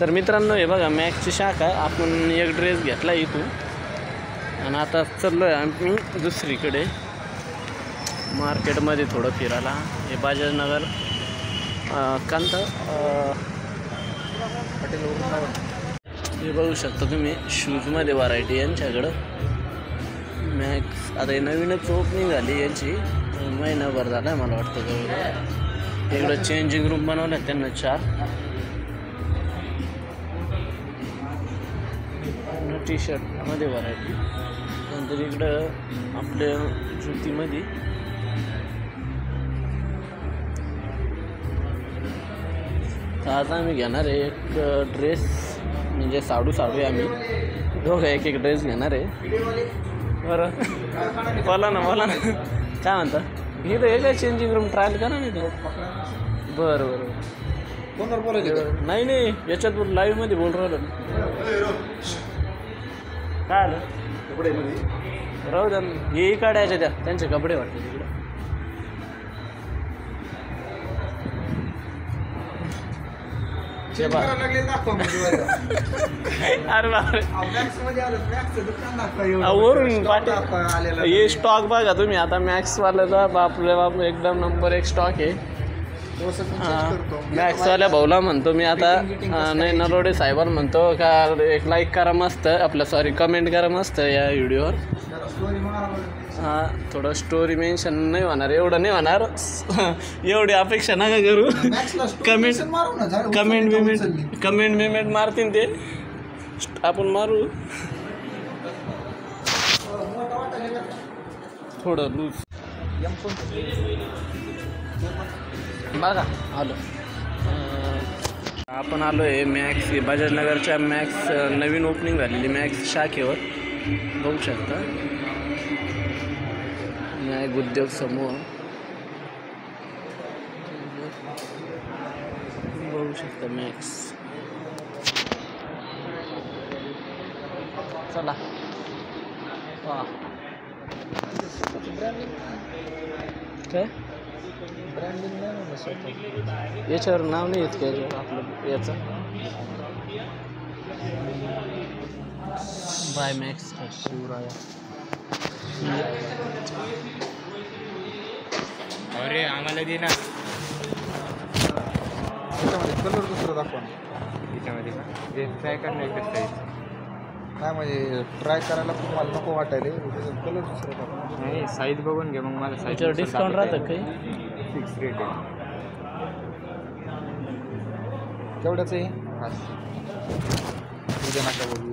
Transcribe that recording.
तर मित्रांनो हे बघा मॅक्सची शाखा आपण एक ड्रेस घेतला इथून आणि आता चाललो आहे आम्ही दुसरीकडे मार्केटमध्ये थोडं फिरायला. हे बाजाजनगर कांता हे बघू शकता तुम्ही शूजमध्ये व्हरायटी यांच्याकडं मॅक्स. आता हे नवीनच ओपनिंग झाली यांची महिनाभर झाला आहे मला वाटतं जवळ. इकडं चेंजिंग रूम बनवलं आहे त्यांना 4 टी शर्टमध्ये व्हरायटी. नंतर इकडं आपल्या जुतीमध्ये तर आज आम्ही घेणार आहे एक ड्रेस म्हणजे साडू आहे आम्ही दोघं एक ड्रेस घेणार आहे. बरं बोला ना काय म्हणता. इथं हे काय चेंजिंग रूम ट्रायल करा ना इथं. बरं कोणावर बोलायचं. नाही याच्यात लाईव्हमध्ये बोल राहिलो काय आलं कपडे राहू द्या हे काढायचे त्या त्यांचे कपडे वाटते तिकडे. अरे वरून हे स्टॉक बघा तुम्ही आता मॅक्सवाल्याचा बापरे बाप एकदम नंबर 1 स्टॉक आहे. मॅक्सवाल्या भाऊला म्हणतो मी आता नाही नरोडे साहेबांना म्हणतो का एक लाईक करा मस्त आपलं कमेंट करा मस्त या व्हिडिओवर. हां थोडं स्टोरी मेन्शन नाही होणार एवढं नाही होणार एवढी अपेक्षा नका करू. कमेंट बिमेंट मारतील ते आपण मारू थोडं लूज. बघा आलो आपण आलो आहे मॅक्स बाजाजनगरच्या मॅक्स नवीन ओपनिंग झालेली मॅक्स शाखेवर बघू शकता. न्याय उद्योग समूह बघू शकता मॅक्स. चला काय ब्रँडिंग नाही याच्यावर नाव नाही येत का आपलं याचं बाय मॅक्स शिवराया. अरे आम्हाला दे ना त्याच्यामध्ये कलर दुसरा दाखवा त्याच्यामध्ये का ते ट्राय करणं एकदा साईज काय म्हणजे ट्राय करायला पण मला नको वाटायला कलर दुसरा दाखवा. नाही साईज बघून घे मग मला साईज डिस्काउंट राहतं काही फिक्स रेट आहे. केवढ्याचं आहे हां उद्या नका बघू